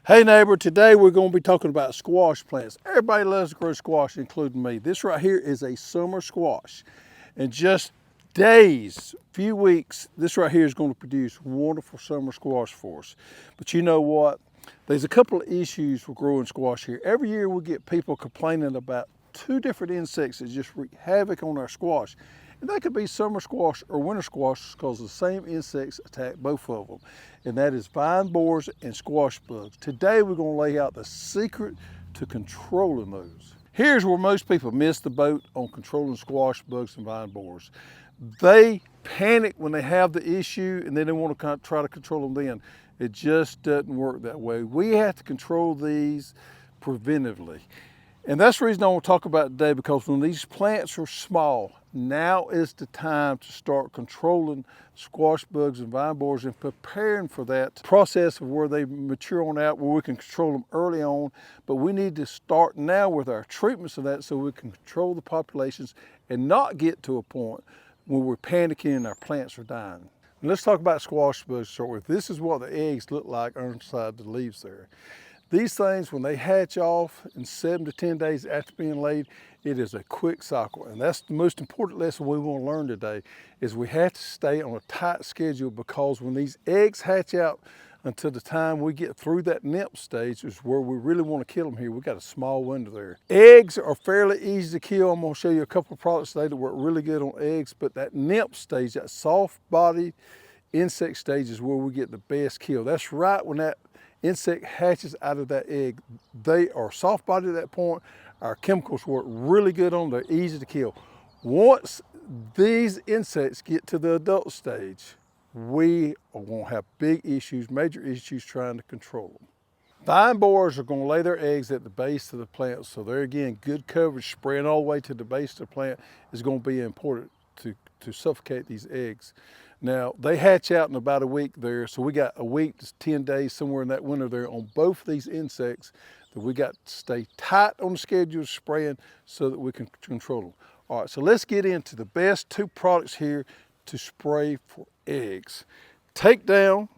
Hey neighbor, today we're going to be talking about squash plants. Everybody loves to grow squash, including me. This right here is a summer squash. In just days, few weeks, this right here is going to produce wonderful summer squash for us. But you know what? There's a couple of issues with growing squash here. Every year we get people complaining about two different insects that just wreak havoc on our squash. And that could be summer squash or winter squash because the same insects attack both of them. And that is vine borers and squash bugs. Today we're going to lay out the secret to controlling those. Here's where most people miss the boat on controlling squash bugs and vine borers. They panic when they have the issue and then they want to try to control them then. It just doesn't work that way. We have to control these preventively. And that's the reason I want to talk about it today, because when these plants are small, now is the time to start controlling squash bugs and vine borers and preparing for that process of where they mature on out, where we can control them early on. But we need to start now with our treatments of that so we can control the populations and not get to a point where we're panicking and our plants are dying. And let's talk about squash bugs to start with. This is what the eggs look like inside the leaves there. These things, when they hatch off in 7 to 10 days after being laid, it is a quick cycle. And that's the most important lesson we want to learn today, is we have to stay on a tight schedule, because when these eggs hatch out until the time we get through that nymph stage is where we really want to kill them here. We got a small window there. Eggs are fairly easy to kill. I'm going to show you a couple of products today that work really good on eggs, but that nymph stage, that soft-bodied insect stage, is where we get the best kill. That's right when that insect hatches out of that egg. They are soft bodied at that point. Our chemicals work really good on them. They're easy to kill. Once these insects get to the adult stage, we are going to have big issues, major issues trying to control them. Vine borers are going to lay their eggs at the base of the plant. So there again, good coverage, spraying all the way to the base of the plant is going to be important to suffocate these eggs. Now, they hatch out in about a week there, so we got a week to 10 days somewhere in that winter there on both of these insects that we got to stay tight on the schedule of spraying so that we can control them. All right, so let's get into the best two products here to spray for eggs. Takedown,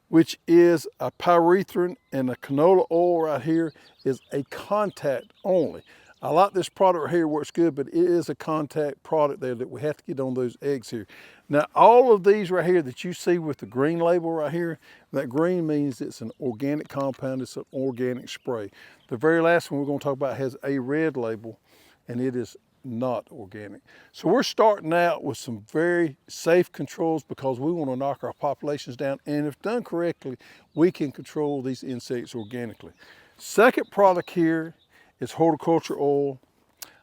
which is a pyrethrin, and a canola oil right here is a contact only. I like this product right here, works good, but it is a contact product there that we have to get on those eggs here. Now, all of these right here that you see with the green label right here, that green means it's an organic compound, it's an organic spray. The very last one we're going to talk about has a red label, and it is not organic. So we're starting out with some very safe controls because we want to knock our populations down, and if done correctly, we can control these insects organically. Second product here is horticultural oil.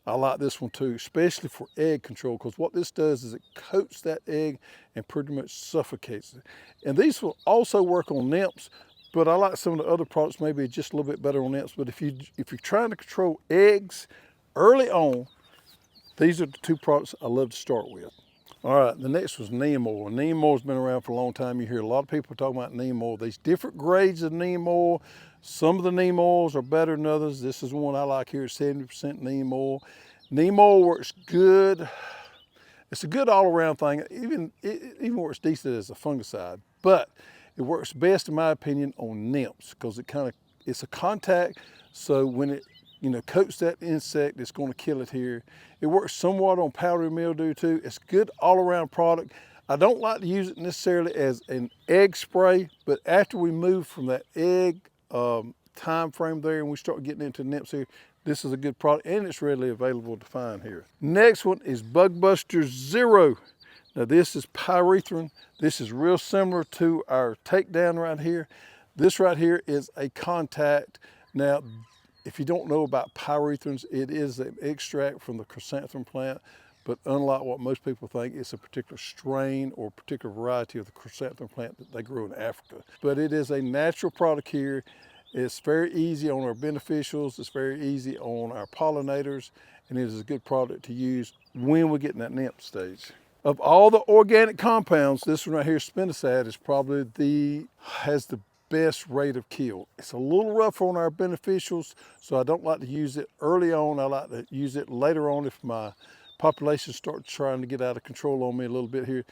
I like this one too, especially for egg control, because what this does is it coats that egg and pretty much suffocates it. And these will also work on nymphs, but I like some of the other products maybe just a little bit better on nymphs. But if you're trying to control eggs early on, these are the two products I love to start with. All right, the next was Neem Oil. Neem Oil has been around for a long time. You hear a lot of people talking about Neem Oil. There's different grades of Neem Oil. Some of the Neem Oils are better than others. This is one I like here, 70% Neem Oil. Neem Oil works good. It's a good all-around thing. It even works decent as a fungicide, but it works best, in my opinion, on nymphs, because it's a contact. So when it coats that insect, it's going to kill it here. It works somewhat on powdery mildew too. It's good all-around product. I don't like to use it necessarily as an egg spray, but after we move from that egg time frame there and we start getting into nymphs here, this is a good product, and it's readily available to find here. Next one is Bug Buster Zero. Now this is pyrethrin. This is real similar to our takedown right here. This right here is a contact. Now, if you don't know about pyrethrins, it is an extract from the chrysanthemum plant, but unlike what most people think, it's a particular strain or particular variety of the chrysanthemum plant that they grow in Africa. But it is a natural product here. It's very easy on our beneficials, it's very easy on our pollinators, and it is a good product to use when we get in that nymph stage. Of all the organic compounds, this one right here, Spinosad, is probably has the best rate of kill. It's a little rough on our beneficials, so I don't like to use it early on. I like to use it later on if my population starts trying to get out of control on me a little bit here.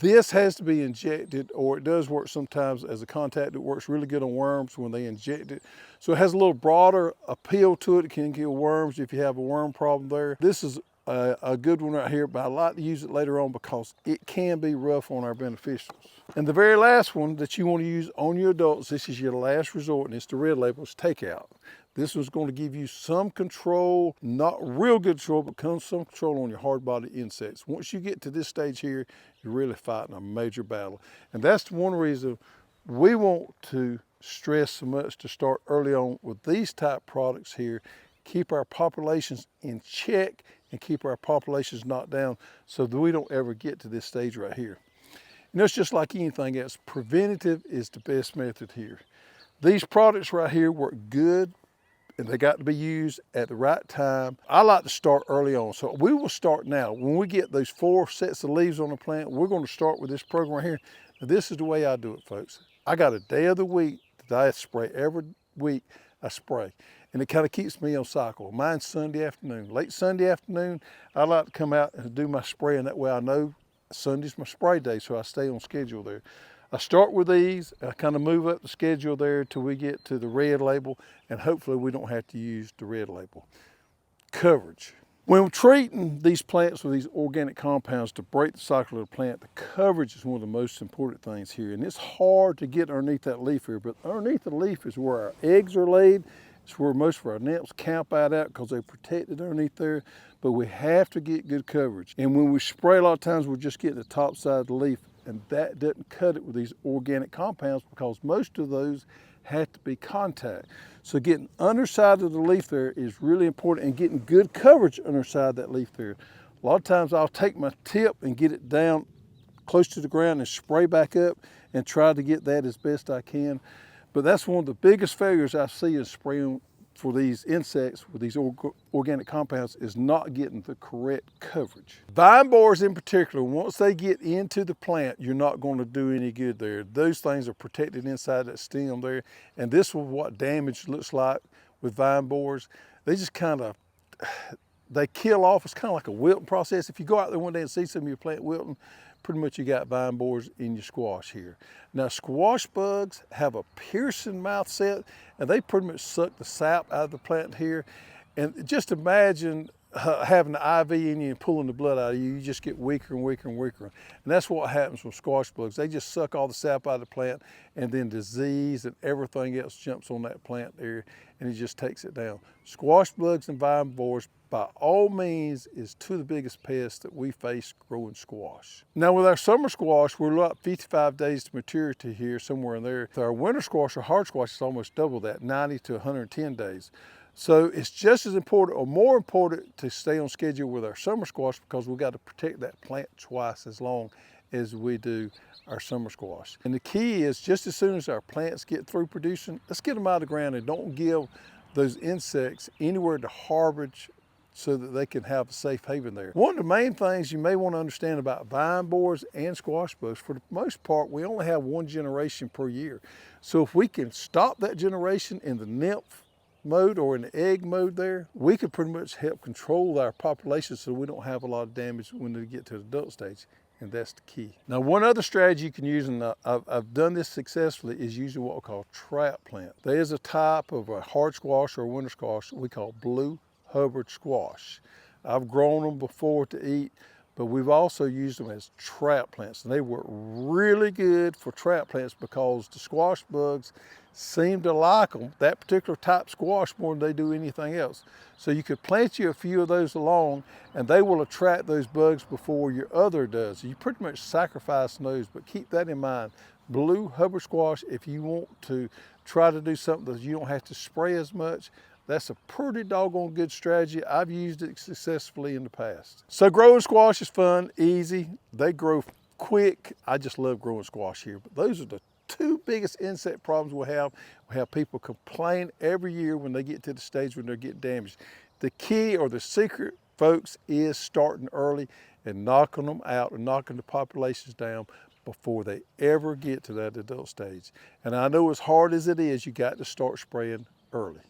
This has to be injected, or it does work sometimes as a contact. It works really good on worms when they inject it. So it has a little broader appeal to it. It can kill worms if you have a worm problem there. This is a good one right here, but I like to use it later on because it can be rough on our beneficials. And the very last one that you want to use on your adults, this is your last resort, and it's the red label, it's takeout. This was going to give you some control, not real good control, but some control on your hard-body insects. Once you get to this stage here, you're really fighting a major battle. And that's one reason we want to stress so much to start early on with these type products here, keep our populations in check and keep our populations knocked down so that we don't ever get to this stage right here. You know, it's just like anything else. Preventative is the best method here. These products right here work good, and they got to be used at the right time. I like to start early on. So we will start now. When we get those 4 sets of leaves on the plant, we're going to start with this program right here. Now, this is the way I do it, folks. I got a day of the week that I spray. Every week I spray. And it kind of keeps me on cycle. Mine's Sunday afternoon. Late Sunday afternoon, I like to come out and do my spray, and that way I know Sunday's my spray day, so I stay on schedule there. I start with these, I kind of move up the schedule there till we get to the red label, and hopefully we don't have to use the red label. Coverage. When treating these plants with these organic compounds to break the cycle of the plant, the coverage is one of the most important things here. And it's hard to get underneath that leaf here, but underneath the leaf is where our eggs are laid. It's where most of our nymphs camp out because they're protected underneath there, but we have to get good coverage. And when we spray, a lot of times we're just getting the top side of the leaf, and that doesn't cut it with these organic compounds because most of those have to be contact. So getting underside of the leaf there is really important, and getting good coverage underside that leaf there. A lot of times I'll take my tip and get it down close to the ground and spray back up and try to get that as best I can. But that's one of the biggest failures I see in spraying for these insects with these organic compounds is not getting the correct coverage. Vine borers in particular, once they get into the plant, you're not going to do any good there. Those things are protected inside that stem there. And this is what damage looks like with vine borers. They just kind of, they kill off. It's kind of like a wilting process. If you go out there one day and see some of your plant wilting, pretty much you got vine borers in your squash here. Now, squash bugs have a piercing mouth set, and they pretty much suck the sap out of the plant here. And just imagine having the IV in you and pulling the blood out of you. You just get weaker and weaker and weaker. And that's what happens with squash bugs. They just suck all the sap out of the plant, and then disease and everything else jumps on that plant there, and it just takes it down. Squash bugs and vine borers, by all means, is two of the biggest pests that we face growing squash. Now with our summer squash, we're about 55 days to maturity here, somewhere in there. With our winter squash or hard squash, it's almost double that, 90 to 110 days. So it's just as important or more important to stay on schedule with our summer squash because we've got to protect that plant twice as long as we do our summer squash. And the key is just as soon as our plants get through producing, let's get them out of the ground and don't give those insects anywhere to harborage so that they can have a safe haven there. One of the main things you may want to understand about vine borers and squash bugs, for the most part, we only have one generation per year. So if we can stop that generation in the nymph mode or in the egg mode there, we could pretty much help control our population so we don't have a lot of damage when they get to the adult stage. And that's the key. Now, one other strategy you can use, and I've done this successfully, is using what we call trap plant. There is a type of a hard squash or a winter squash we call blue Hubbard squash. I've grown them before to eat, but we've also used them as trap plants. And they work really good for trap plants because the squash bugs seem to like them, that particular type squash, more than they do anything else. So you could plant you a few of those along and they will attract those bugs before your other does. You pretty much sacrifice those, but keep that in mind. Blue Hubbard squash, if you want to try to do something that you don't have to spray as much, that's a pretty doggone good strategy. I've used it successfully in the past. So growing squash is fun, easy. They grow quick. I just love growing squash here. But those are the two biggest insect problems we have. We have people complain every year when they get to the stage when they're getting damaged. The key or the secret, folks, is starting early and knocking them out and knocking the populations down before they ever get to that adult stage. And I know as hard as it is, you got to start spraying early.